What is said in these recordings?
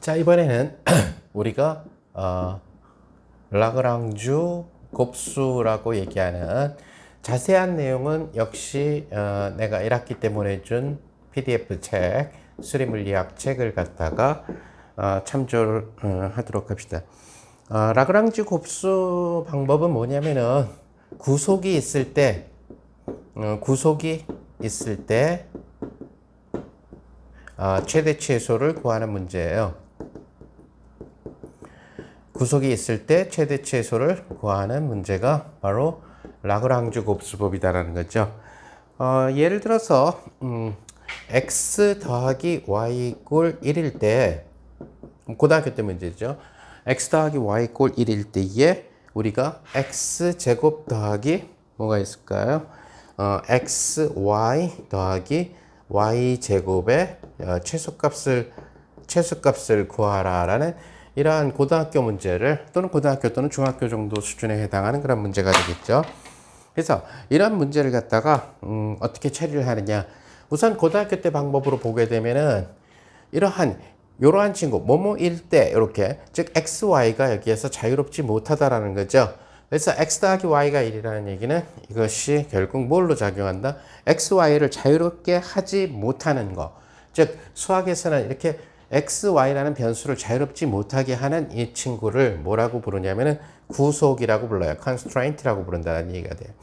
자, 이번에는 우리가 라그랑주 곱수라고 얘기하는 자세한 내용은 역시 내가 1학기 때 보내준 PDF 책, 수리물리학 책을 갖다가 참조를 하도록 합시다. 라그랑주 곱수 방법은 뭐냐면은 구속이 있을 때 최대 최소를 구하는 문제예요. 구속이 있을 때 최대 최소를 구하는 문제가 바로 라그랑주 곱수법이다라는 거죠. 예를 들어서 x 더하기 y 이꼴 1일 때, 고등학교 때 문제죠. x 더하기 y 이꼴 1일 때에 우리가 x 제곱 더하기 뭐가 있을까요? xy 더하기 y 제곱의 최소값을 구하라라는 이러한 고등학교 문제를 또는 고등학교 또는 중학교 정도 수준에 해당하는 그런 문제가 되겠죠. 그래서 이런 문제를 갖다가 어떻게 처리를 하느냐. 우선 고등학교 때 방법으로 보게 되면은 이러한 친구 뭐뭐일 때 이렇게 즉 x, y가 여기에서 자유롭지 못하다라는 거죠. 그래서 x 더하기 y가 1이라는 얘기는 이것이 결국 뭘로 작용한다? x, y를 자유롭게 하지 못하는 거. 즉 수학에서는 이렇게 x, y라는 변수를 자유롭지 못하게 하는 이 친구를 뭐라고 부르냐면은 구속이라고 불러요. constraint라고 부른다는 얘기가 돼요.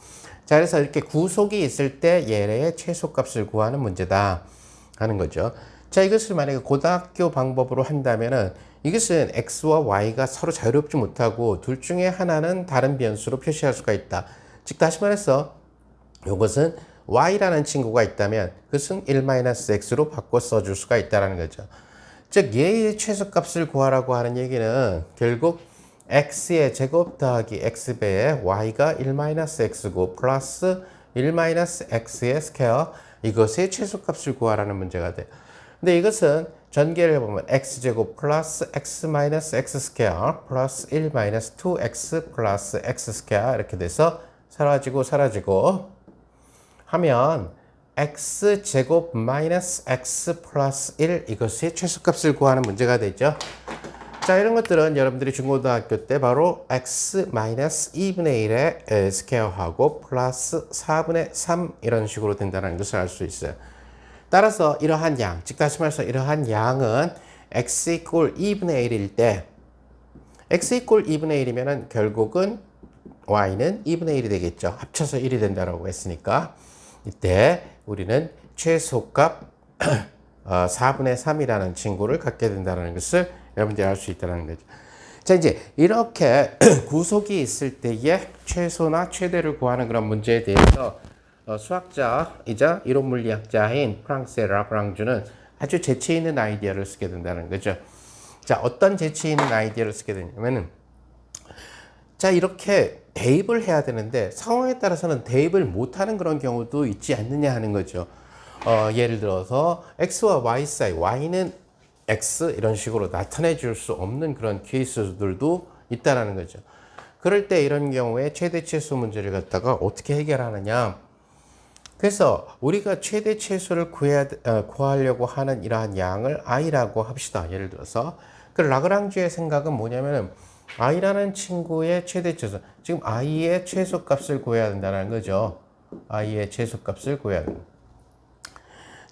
자, 그래서 이렇게 구속이 있을 때 얘의 최소값을 구하는 문제다 하는 거죠. 자, 이것을 만약에 고등학교 방법으로 한다면은 이것은 x와 y가 서로 자유롭지 못하고 둘 중에 하나는 다른 변수로 표시할 수가 있다. 즉 다시 말해서 이것은 y라는 친구가 있다면 그것은 1-x로 바꿔 써줄 수가 있다는 거죠. 즉 얘의 최소값을 구하라고 하는 얘기는 결국 x의 제곱 더하기 x배의 y가 1-x고 플러스 1-x의 스퀘어 이것의 최소값을 구하라는 문제가 돼요. 근데 이것은 전개를 해보면 x제곱 플러스 x-x 스퀘어 플러스 1-2x 플러스 x 스퀘어 이렇게 돼서 사라지고 하면 x제곱 마이너스 x 플러스 1 이것의 최소값을 구하는 문제가 되죠. 자, 이런 것들은 여러분들이 중고등학교 때 바로 x 마이너스 2분의 1의 스퀘어하고 플러스 4분의 3 이런 식으로 된다는 것을 알 수 있어요. 따라서 이러한 양, 즉 다시 말해서 이러한 양은 x 이꼴 2분의 1일 때 x 이꼴 2분의 1이면은 결국은 y는 2분의 1이 되겠죠. 합쳐서 1이 된다고 했으니까 이때 우리는 최소값 4분의 3이라는 친구를 갖게 된다는 것을 여러분들이 알 수 있다는 거죠. 자, 이제 이렇게 구속이 있을 때의 최소나 최대를 구하는 그런 문제에 대해서 수학자이자 이론물리학자인 프랑스의 라그랑주는 아주 재치 있는 아이디어를 쓰게 된다는 거죠. 자, 어떤 재치 있는 아이디어를 쓰게 되냐면은 자, 이렇게 대입을 해야 되는데 상황에 따라서는 대입을 못하는 그런 경우도 있지 않느냐 하는 거죠. 예를 들어서 x와 y 사이, y는 x 이런 식으로 나타내 줄 수 없는 그런 케이스들도 있다라는 거죠. 그럴 때 이런 경우에 최대 최소 문제를 갖다가 어떻게 해결하느냐. 그래서 우리가 최대 최소를 구하려고 하는 이러한 양을 i라고 합시다. 예를 들어서 그 라그랑주의 생각은 뭐냐면은 i라는 친구의 최대 최소, 지금 i의 최소값을 구해야 된다는 거죠. i의 최소값을 구해야 된다.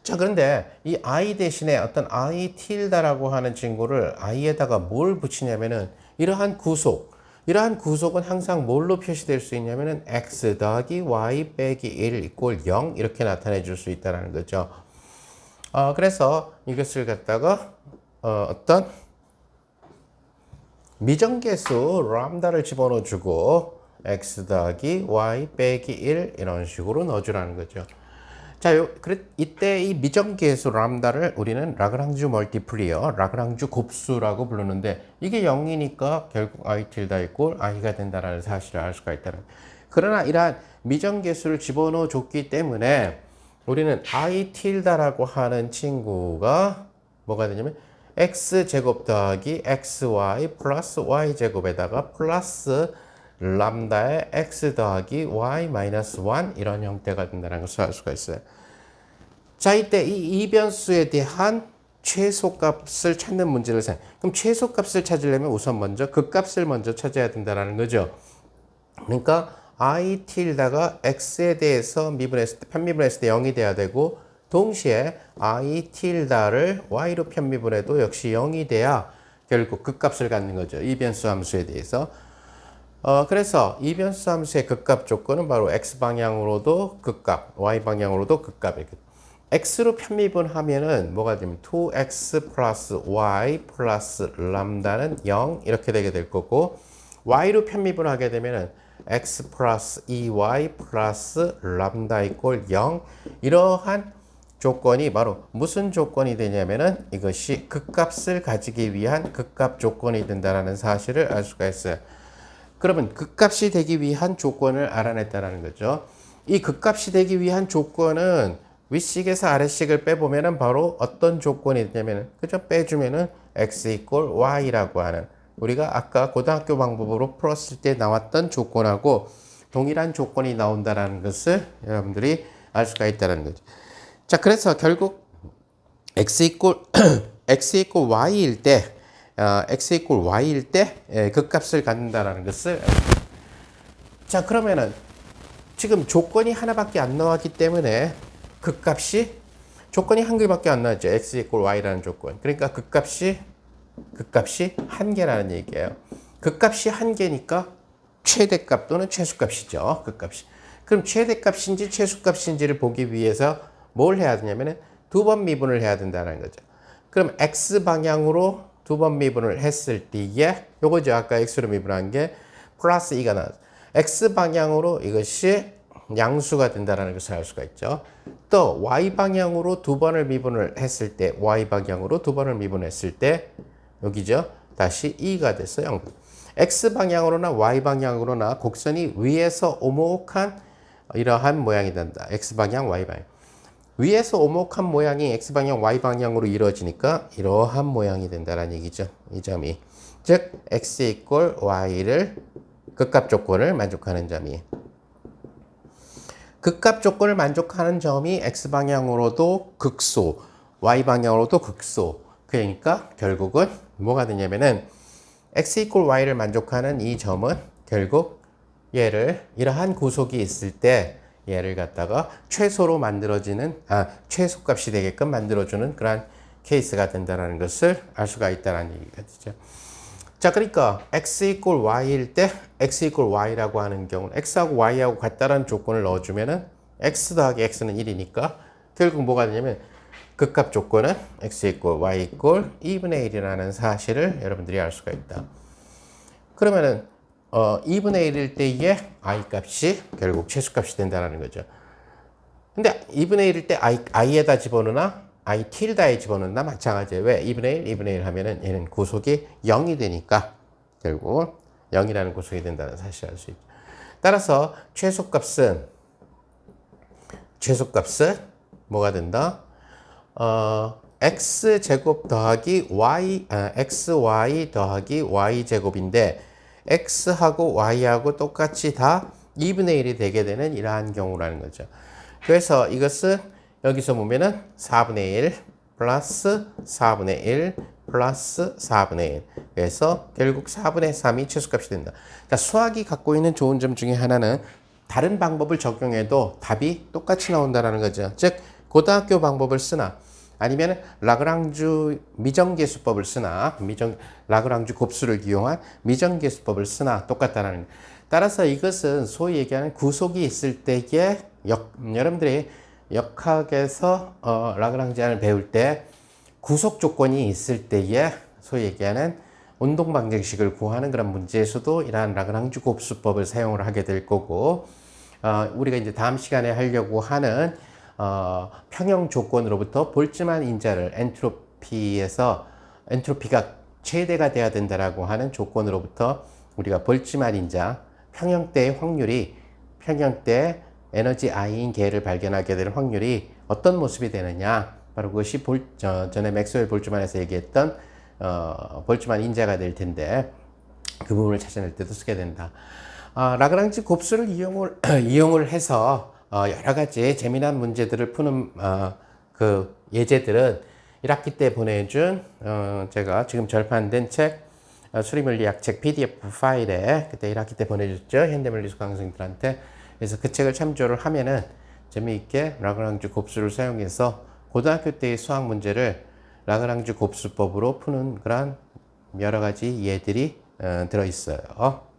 자, 그런데 이 i 대신에 어떤 i 틸다라고 하는 친구를 i에다가 뭘 붙이냐면은 이러한 구속은 항상 뭘로 표시될 수 있냐면은 x 더하기 y 빼기 1 이꼴 0 이렇게 나타내 줄 수 있다는 거죠. 그래서 이것을 갖다가 어떤 미정계수 람다를 집어넣어 주고 x 더하기 y 빼기 1 이런 식으로 넣어주라는 거죠. 자, 이때 이 미정계수 람다를 우리는 라그랑주 멀티플리어, 라그랑주 곱수라고 부르는데 이게 0이니까 결국 i 틸다 이꼴 i가 된다는 사실을 알 수가 있다는 거예요. 그러나 이러한 미정계수를 집어넣어 줬기 때문에 우리는 i 틸다라고 하는 친구가 뭐가 되냐면 x제곱 더하기 xy 플러스 y제곱에다가 플러스 람다의 x 더하기 y 마이너스 1 이런 형태가 된다는 것을 알 수가 있어요. 자, 이때 이 이변수에 대한 최소값을 찾는 문제를 그럼 최소값을 찾으려면 우선 먼저 극값을 먼저 찾아야 된다는 거죠. 그러니까 i tilda가 x에 대해서 미분했을 때 편미분했을 때 0이 돼야 되고 동시에 i tilda를 y로 편미분해도 역시 0이 돼야 결국 극값을 갖는 거죠. 이변수 함수에 대해서. 그래서 이변수 함수의 극값 조건은 바로 x 방향으로도 극값, y 방향으로도 극값이거든요. x로 편미분하면은 뭐가 되면 2x 플러스 y 플러스 람다는 0 이렇게 되게 될 거고 y로 편미분하게 되면은 x 플러스 2y 플러스 람다 이꼴 0 이러한 조건이 바로 무슨 조건이 되냐면은 이것이 극값을 가지기 위한 극값 조건이 된다는 사실을 알 수가 있어요. 그러면 극값이 되기 위한 조건을 알아냈다는 거죠. 이 극값이 되기 위한 조건은 윗식에서 아래식을 빼보면은 바로 어떤 조건이 되냐면은 그죠? 빼주면은 x 이꼴 y라고 하는 우리가 아까 고등학교 방법으로 풀었을 때 나왔던 조건하고 동일한 조건이 나온다는 것을 여러분들이 알 수가 있다는 거죠. 자, 그래서 결국 x 이꼴 x 이꼴 y일 때 x 이꼴 y일 때 극값을 갖는다는 것을 자, 그러면은 지금 조건이 하나밖에 안 나왔기 때문에 극값이 조건이 한 개밖에 안 나왔죠. x 이꼴 y라는 조건. 그러니까 극값이 한 개라는 얘기예요. 극값이 한 개니까 최대값 또는 최소값이죠. 극값이. 그럼 최대값인지 최소값인지를 보기 위해서 뭘 해야 되냐면은 두 번 미분을 해야 된다는 거죠. 그럼 x 방향으로 두 번 미분을 했을 때에 요거죠. 아까 x로 미분한 게 플러스 2가 나왔어요. x 방향으로 이것이 양수가 된다는 것을 알 수가 있죠. 또 y 방향으로 두 번을 미분을 했을 때 y 방향으로 두 번을 미분했을 때 여기죠. 다시 2가 됐어요. x 방향으로나 y 방향으로나 곡선이 위에서 오목한 이러한 모양이 된다. x 방향, y 방향. 위에서 오목한 모양이 x 방향, y 방향으로 이루어지니까 이러한 모양이 된다는 얘기죠. 이 점이. 즉 x 이꼴 y를 극값 조건을 만족하는 점이. 극값 조건을 만족하는 점이 x 방향으로도 극소, y 방향으로도 극소. 그러니까 결국은 뭐가 되냐면은 x 이꼴 y를 만족하는 이 점은 결국 얘를 이러한 구속이 있을 때 얘를 갖다가 최소로 만들어지는 최소값이 되게끔 만들어주는 그러한 케이스가 된다는 것을 알 수가 있다는 얘기가 되죠. 자, 그러니까 x 이꼴 y일 때 x 이꼴 y라고 하는 경우는 x하고 y하고 같다라는 조건을 넣어주면은 x 더하기 x는 1이니까 결국 뭐가 되냐면 극값 조건은 x 이꼴 y 이꼴 2분의 1이라는 사실을 여러분들이 알 수가 있다. 그러면은 2분의 1일 때의 i 값이 결국 최소값이 된다는 거죠. 근데 2분의 1일 때 i에다 집어넣나 i tilda에 집어넣나 마찬가지예요. 왜? 2분의 1, 2분의 1 하면은 얘는 구속이 0이 되니까 결국 0이라는 구속이 된다는 사실을 알 수 있죠. 따라서 최소값은 뭐가 된다? x제곱 더하기 xy 더하기 y제곱인데 x하고 y하고 똑같이 다 2분의 1이 되게 되는 이러한 경우라는 거죠. 그래서 이것은 여기서 보면은 4분의 1 플러스 4분의 1 플러스 4분의 1 그래서 결국 4분의 3이 최소값이 된다. 그러니까 수학이 갖고 있는 좋은 점 중에 하나는 다른 방법을 적용해도 답이 똑같이 나온다는 거죠. 즉 고등학교 방법을 쓰나 아니면 라그랑주 미정계수법을 쓰나 라그랑주 곱수를 이용한 미정계수법을 쓰나 똑같다는 거예요. 따라서 이것은 소위 얘기하는 구속이 있을 때의 여러분들이 역학에서 라그랑지안을 배울 때 구속 조건이 있을 때에 소위 얘기하는 운동 방정식을 구하는 그런 문제에서도 이러한 라그랑주 곱수법을 사용을 하게 될 거고 우리가 이제 다음 시간에 하려고 하는 평형 조건으로부터 볼츠만 인자를 엔트로피가 최대가 돼야 된다라고 하는 조건으로부터 우리가 볼츠만 인자 평형 때의 확률이 평형 때 에너지 I인 개를 발견하게 될 확률이 어떤 모습이 되느냐 바로 그것이 전에 맥스웰 볼츠만에서 얘기했던 볼츠만 인자가 될 텐데 그 부분을 찾아낼 때도 쓰게 된다. 라그랑지 곱수를 이용을 해서 여러 가지 재미난 문제들을 푸는 그 예제들은 1학기 때 보내준 제가 지금 절판된 책 수리물리학 책 PDF 파일에 그때 1학기 때 보내줬죠. 현대물리 수강생들한테. 그래서 그 책을 참조를 하면은 재미있게 라그랑주 곱수를 사용해서 고등학교 때의 수학 문제를 라그랑주 곱수법으로 푸는 그런 여러 가지 예들이 들어있어요.